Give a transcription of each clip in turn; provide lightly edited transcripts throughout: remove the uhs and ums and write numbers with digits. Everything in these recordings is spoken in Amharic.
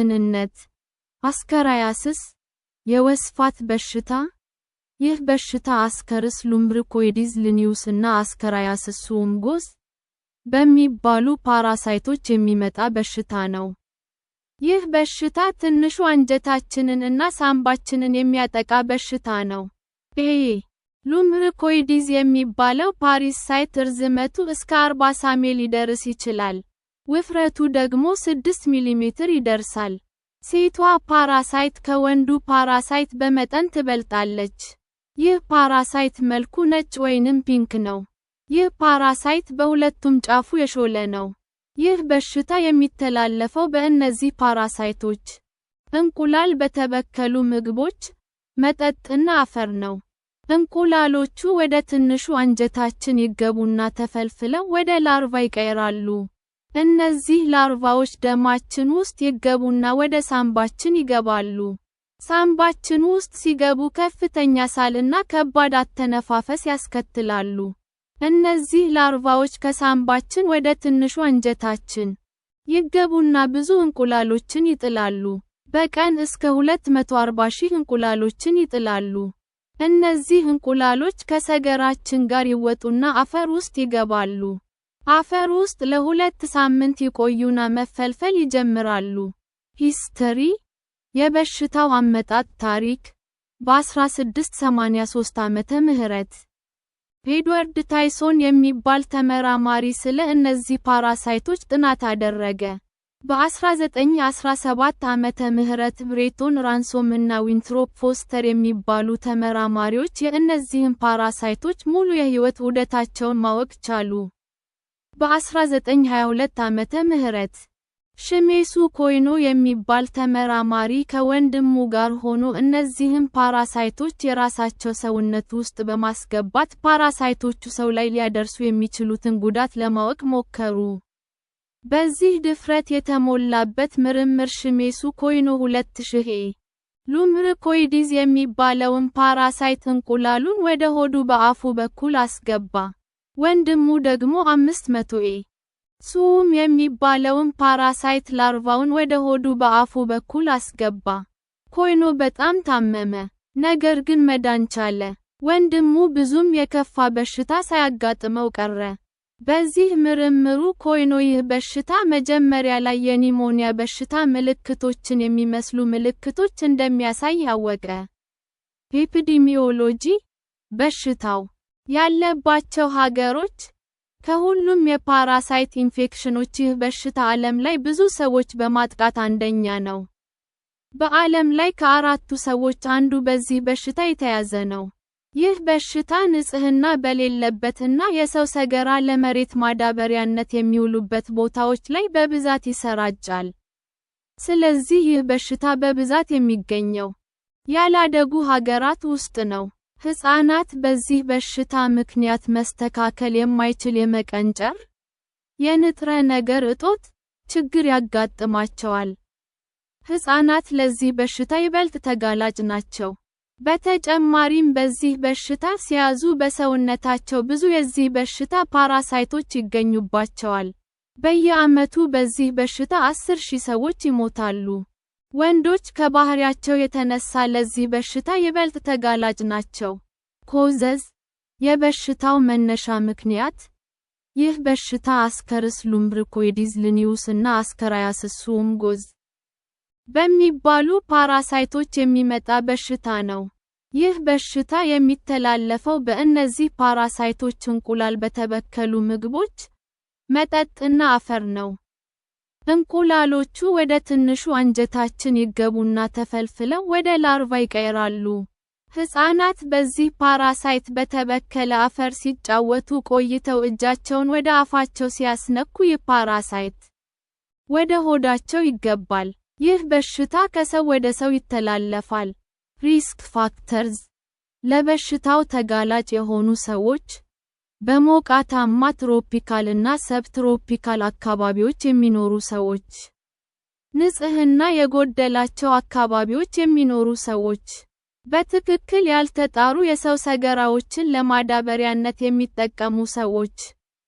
ምንነት አስከራያስስ የወስፋት በሽታ ይህ በሽታ አስከርስ ሉምብሪኮይዲስ ሊኒዩስ እና አስከራያስስ ሱምጎስ በሚባሉ ፓራሳይቶች የሚመጣ በሽታ ነው። ይህ በሽታ ትንሹ አንጀታችንን እና ሳምባችንን የሚያጠቃ በሽታ ነው። ሉምብሪኮይዲስ የሚባለው ፓራሳይት ርዝመቱ እስከ 40 ሳሜ ሊደርስ ይችላል። ውፍረቱ ደግሞ 6 ሚሜ ይደርሳል። ሴቷ ፓራሳይት ከወንዱ ፓራሳይት በመጠን ትበልጣለች። ይህ ፓራሳይት መልኩ ነጭ ወይንም ፒንክ ነው። ይህ ፓራሳይት በሁለቱም ጫፉ የሾለ ነው። ይህ በሽታ የሚተላለፈው በእነዚህ ፓራሳይቶች እንቁላል በተበከሉ ምግቦች፣ መጠጥና አፈር ነው። እንቁላሎቹ ወደ ትንሹ አንጀታችን ይገቡና ተፈልፍለው ወደ ላርቫ ይቀየራሉ። እነዚህ ላርቫዎች ደማችን ውስጥ ይገቡና ወደ ሳምባችን ይገባሉ። ሳምባችን ውስጥ ሲገቡ ከፍተኛ ሳልና ከባድ አተነፋፈስ ያስከትላሉ። እነዚህ ላርቫዎች ከሳምባችን ወደ ትንሹ አንጀታችን ይገቡና ብዙ እንቁላሎችን ይጥላሉ። በቀን እስከ 240,000 እንቁላሎችን ይጥላሉ። እነዚህ እንቁላሎች ከሰገራችን ጋር ይወጡና አፈር ውስጥ ይገባሉ። አፈር ውስጥ ለ2 ሳምንት ይቆዩና መፈልፈል ይጀምራሉ። ሂስትሪ የበሽታው አመጣጥ ታሪክ በ1683 ዓመተ ምህረት ኤድዋርድ ታይሶን የሚባል ተመራማሪ ስለ እነዚህ ፓራሳይቶች ጥናት አደረገ። በ1917 ዓመተ ምህረት ብሬቶን ራንሶም እና ዊንትሮፕ ፎስተር የሚባሉ ተመራማሪዎች የእነዚህን ፓራሳይቶች ሙሉ የህይወት ዑደታቸውን ማወቅ ቻሉ። በ1922 ዓመተ ምህረት ሽሜሱ ኮይኖ የሚባል ተመራማሪ ከወንድሙ ጋር ሆኖ እነዚህን ፓራሳይቶች የራሳቸው ሰውነት ውስጥ በማስገባት ፓራሳይቶቹ ሰው ላይ ሊያደርሱ የሚችሉትን ጉዳት ለማወቅ ሞከሩ። በዚህ ድፍረት የተሞላበት ምርምር ሽሜሱ ኮይኖ 2000 ሉምብሪኮይዲስ የሚባለውን ፓራሳይት እንቁላሉን ወደ ሆዱ በአፉ በኩል አስገባ። ወንድሙ ደግሞ 500 ሱም የሚባለውን ፓራሳይት ላርቫውን ወደ ሆዱ በአፉ በኩል አስገባ። ኮይኖ በጣም ታመመ፣ ነገር ግን መዳን ቻለ። ወንድሙ ብዙም የከፋ በሽታ ሳያጋጥመው ቀረ። በዚህ ምርምሩ ኮይኖ ይህ በሽታ መጀመሪያ ላይ የኒሞኒያ በሽታ ምልክቶችን የሚመስሉ ምልክቶች እንደሚያሳይ ያወቀ። ኤፒዲሚዮሎጂ በሽታው ያለባቸው ሀገሮች ከሁሉም የፓራሳይት ኢንፌክሽኖች ይህ በሽታ ዓለም ላይ ብዙ ሰዎች በማጥቃት አንደኛ ነው። በዓለም ላይ ከ4ቱ ሰዎች አንዱ በዚህ በሽታ የተያዘ ነው። ይህ በሽታ ንጽህና በሌለበትና የሰው ሰገራ ለመሬት ማዳበሪያነት የሚውሉበት ቦታዎች ላይ በብዛት ይሰራጫል። ስለዚህ ይህ በሽታ በብዛት የሚገኘው ያላደጉ ሀገራት ውስጥ ነው። ሕፃናት በዚህ በሽታ ምክንያት መስተካከል የማይችል የመቀንጨር፣ የንጥረ ነገር እጦት ችግር ያጋጥማቸዋል። ሕፃናት ለዚህ በሽታ ይበልጥ ተጋላጭ ናቸው። በተጨማሪም በዚህ በሽታ ሲያዙ በሰውነታቸው ብዙ የዚህ በሽታ ፓራሳይቶች ይገኙባቸዋል። በየዓመቱ በዚህ በሽታ 10,000 ሰዎች ይሞታሉ። ወንዶች ከባህሪያቸው የተነሳ ለዚህ በሽታ ይበልጥ ተጋላጭ ናቸው። ኮዘዝ የበሽታው መነሻ ምክንያት ይህ በሽታ አስከርስ ሉምብሪኮይዲስ ሊኒዩስ እና አስከራያስስ ሱምጎስ በሚባሉ ፓራሳይቶች የሚመጣ በሽታ ነው። ይህ በሽታ የሚተላለፈው በእነዚህ ፓራሳይቶች እንቁላል በተበከሉ ምግቦች፣ መጠጥና አፈር ነው። እንቁላሎቹ ወደ ትንሹ አንጀታችን ይገቡና ተፈልፍለው ወደ ላርቫ ይቀየራሉ። ሕፃናት በዚህ ፓራሳይት በተበከለ አፈር ሲጫወቱ ቆይተው እጃቸውን ወደ አፋቸው ሲያስነኩ ይህ ፓራሳይት ወደ ሆዳቸው ይገባል። ይህ በሽታ ከሰው ወደ ሰው ይተላለፋል። ሪስክ ፋክተርስ ለበሽታው ተጋላጭ የሆኑ ሰዎች በሞቃታማ ትሮፒካል እና ሰብትሮፒካል አካባቢዎች የሚኖሩ ሰዎች፣ ንጽህና የጎደላቸው አካባቢዎች የሚኖሩ ሰዎች፣ በትክክል ያልተጣሩ የሰው ሰገራዎችን ለማዳበሪያነት የሚጠቀሙ ሰዎች፣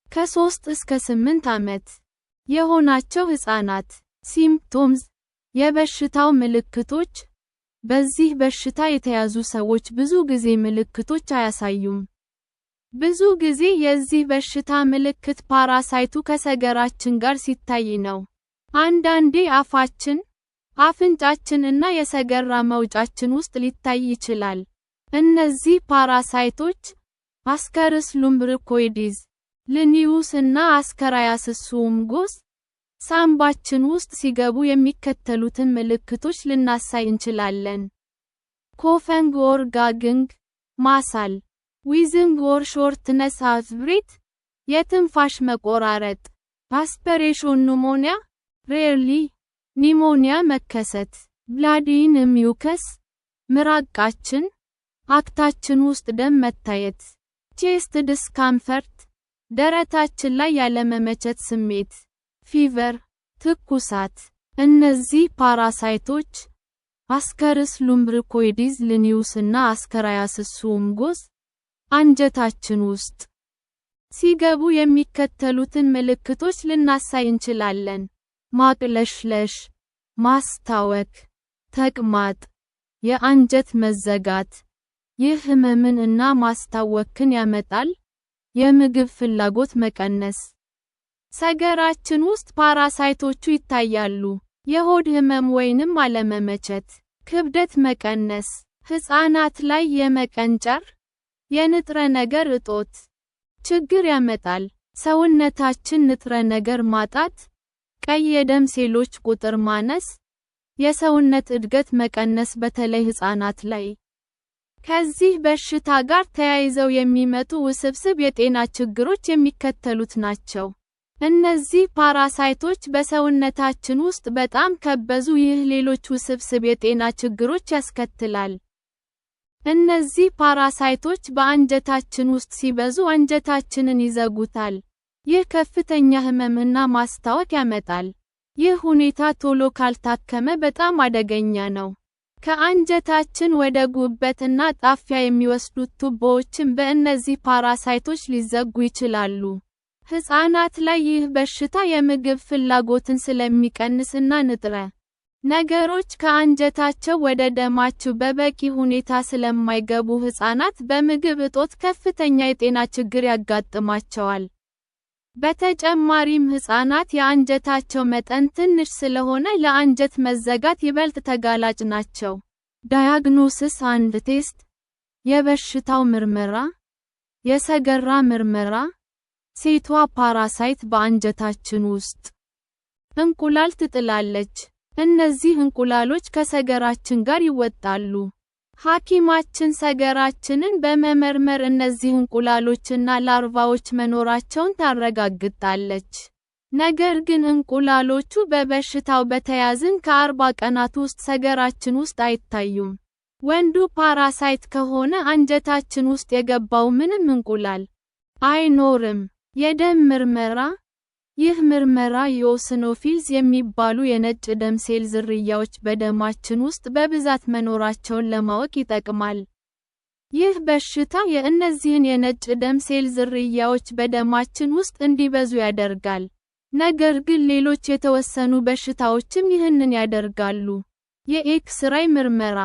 ከ3 እስከ 8 ዓመት የሆናቸው ሕፃናት። ሲምፕቶምስ የበሽታው ምልክቶች በዚህ በሽታ የተያዙ ሰዎች ብዙ ጊዜ ምልክቶች አያሳዩም። ብዙ ጊዜ የዚህ በሽታ ምልክት ፓራሳይቱ ከሰገራችን ጋር ሲታይ ነው። አንዳንዴ አፋችን፣ አፍንጫችን እና የሰገራ መውጫችን ውስጥ ሊታይ ይችላል። እነዚህ ፓራሳይቶች አስከርስ ሉምብሪኮይድስ፣ ሊኒየስ እና አስከራያስስ ሱምጎስ ሳምባችን ውስጥ ሲገቡ የሚከተሉትን ምልክቶች ልናሳይ እንችላለን። ኮፈንግ ኦር ጋግንግ፣ ማሳል፣ ዊዝንግ ኦር ሾርትነስ ኦፍ ብሬት፣ የትንፋሽ መቆራረጥ፣ አስፐሬሽን ኑሞኒያ፣ ሬርሊ፣ ኒሞኒያ መከሰት፣ ብላዲን ሚውከስ፣ ምራቃችን፣ አክታችን ውስጥ ደም መታየት፣ ቼስት ዲስካምፈርት፣ ደረታችን ላይ ያለመመቸት ስሜት፣ ፊቨር፣ ትኩሳት። እነዚህ ፓራሳይቶች አስከርስ ሉምብሪኮይድስ፣ ሊኒየስ እና አስከራያስስ ሱምጎስ አንጀታችን ውስጥ ሲገቡ የሚከተሉትን ምልክቶች ልናሳይ እንችላለን። ማቅለሽለሽ፣ ማስታወክ፣ ተቅማጥ፣ የአንጀት መዘጋት። ይህ ህመምን እና ማስታወክን ያመጣል። የምግብ ፍላጎት መቀነስ። ሰገራችን ውስጥ ፓራሳይቶቹ ይታያሉ። የሆድ ህመም ወይንም አለመመቸት፣ ክብደት መቀነስ፣ ህፃናት ላይ የመቀንጨር፣ የንጥረ ነገር እጦት ችግር ያመጣል። ሰውነታችን ንጥረ ነገር ማጣት፣ ቀይ የደም ሴሎች ቁጥር ማነስ፣ የሰውነት እድገት መቀነስ በተለይ ህፃናት ላይ። ከዚህ በሽታ ጋር ተያይዘው የሚመጡ ውስብስብ የጤና ችግሮች የሚከተሉት ናቸው። እነዚህ ፓራሳይቶች በሰውነታችን ውስጥ በጣም ከበዙ፣ ይህ ሌሎች ውስብስብ የጤና ችግሮች ያስከትላል። እነዚህ ፓራሳይቶች በአንጀታችን ውስጥ ሲበዙ አንጀታችንን ይዘጉታል። ይህ ከፍተኛ ህመም እና ማስታወክ ያመጣል። ይህ ሁኔታ ቶሎ ካልታከመ በጣም አደገኛ ነው። ከአንጀታችን ወደ ጉበት እና ጣፊያ የሚወስዱት ቱቦዎችም በእነዚህ ፓራሳይቶች ሊዘጉ ይችላሉ። ህፃናት ላይ ይህ በሽታ የምግብ ፍላጎትን ስለሚቀንስ እና ንጥረ ነገሮች ከአንጀታቸው ወደ ደማቸው በበቂ ሁኔታ ስለማይገቡ ህፃናት በምግብ እጦት ከፍተኛ የጤና ችግር ያጋጥማቸዋል። በተጨማሪም ህፃናት የአንጀታቸው መጠን ትንሽ ስለሆነ ለአንጀት መዘጋት ይበልጥ ተጋላጭ ናቸው። ዳያግኖሲስ አንድ ቴስት፣ የበሽታው ምርመራ፣ የሰገራ ምርመራ። ሴቷ ፓራሳይት በአንጀታችን ውስጥ እንቁላል ትጥላለች። እነዚህ እንቁላሎች ከሰገራችን ጋር ይወጣሉ። ሐኪማችን ሰገራችንን በመመርመር እነዚህ እንቁላሎችና ላርቫዎች መኖራቸውን ታረጋግጣለች። ነገር ግን እንቁላሎቹ በበሽታው በተያዝን ከ40 ቀናት ውስጥ ሰገራችን ውስጥ አይታዩም። ወንዱ ፓራሳይት ከሆነ አንጀታችን ውስጥ የገባው ምንም እንቁላል አይኖርም። የደም ምርመራ። ይህ ምርመራ ኢኦሲኖፊልስ የሚባሉ የነጭ ደም ሴል ዝርያዎች በደማችን ውስጥ በብዛት መኖራቸውን ለማወቅ ይጠቅማል። ይህ በሽታ የእነዚህን የነጭ ደም ሴል ዝርያዎች በደማችን ውስጥ እንዲበዙ ያደርጋል። ነገር ግን ሌሎች የተወሰኑ በሽታዎችም ይህንን ያደርጋሉ። የኤክስ-ራይ ምርመራ።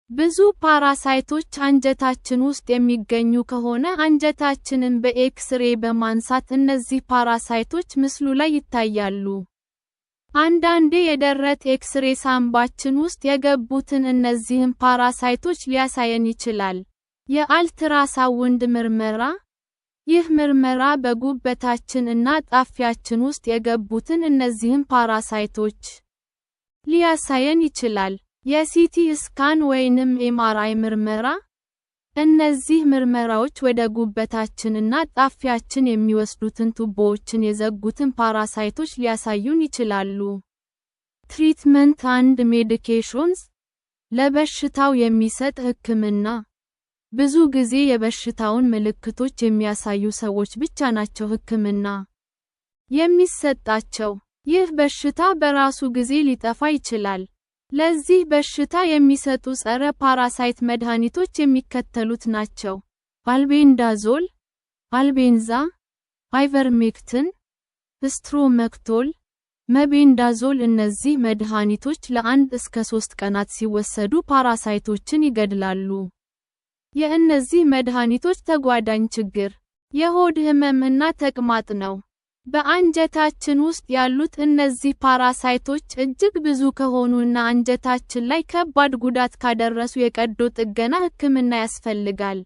ብዙ ፓራሳይቶች አንጀታችን ውስጥ የሚገኙ ከሆነ አንጀታችንን በኤክስ-ሬ በማንሳት እነዚህ ፓራሳይቶች ምስሉ ላይ ይታያሉ። አንዳንዴ የደረት ኤክስ-ሬ ሳምባችን ውስጥ የገቡትን እነዚህን ፓራሳይቶች ሊያሳየን ይችላል። የአልትራሳውንድ ምርመራ። ይህ ምርመራ በጉበታችን እና ጣፊያችን ውስጥ የገቡትን እነዚህን ፓራሳይቶች ሊያሳየን ይችላል። የሲቲ ስካን ወይንም ኤምአርአይ ምርመራ። እነዚህ ምርመራዎች ወደ ጉበታችንና ጣፊያችን የሚወስዱትን ቱቦዎችን የዘጉትን ፓራሳይቶች ሊያሳዩን ይችላሉ። ትሪትመንት አንድ ሜዲኬሽንስ። ለበሽታው የሚሰጥ ሕክምና። ብዙ ጊዜ የበሽታውን ምልክቶች የሚያሳዩ ሰዎች ብቻ ናቸው ሕክምና የሚሰጣቸው። ይህ በሽታ በራሱ ጊዜ ሊጠፋ ይችላል። ለዚህ በሽታ የሚሰጡ ጸረ ፓራሳይት መድኃኒቶች የሚከተሉት ናቸው። አልቤንዳዞል፣ አልቤንዛ፣ አይቨርሜክቲን፣ ስትሮመክቶል፣ መቤንዳዞል እነዚህ መድኃኒቶች ለ1 እስከ 3 ቀናት ሲወሰዱ ፓራሳይቶችን ይገድላሉ። የእነዚህ መድኃኒቶች ተጓዳኝ ችግር የሆድ ህመም እና ተቅማጥ ነው። በአንጀታችን ውስጥ ያሉት እነዚህ ፓራሳይቶች እጅግ ብዙ ከሆኑ እና አንጀታችን ላይ ከባድ ጉዳት ካደረሱ የቀዶ ጥገና ሕክምና ያስፈልጋል።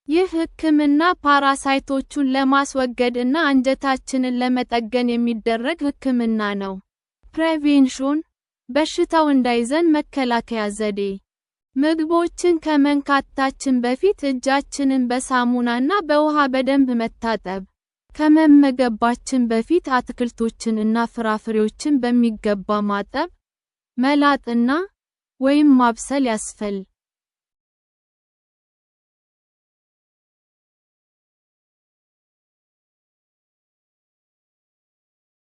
ይህ ሕክምና ፓራሳይቶቹን ለማስወገድ እና አንጀታችንን ለመጠገን የሚደረግ ሕክምና ነው። ፕሬቬንሽን በሽታው እንዳይዘን መከላከያ ዘዴ ምግቦችን ከመንካታችን በፊት እጃችንን በሳሙናና በውሃ በደንብ መታጠብ። ከመመገባችን በፊት አትክልቶችን እና ፍራፍሬዎችን በሚገባ ማጠብ፣ መላጥ እና/ወይም ማብሰል ያስፈልጋል።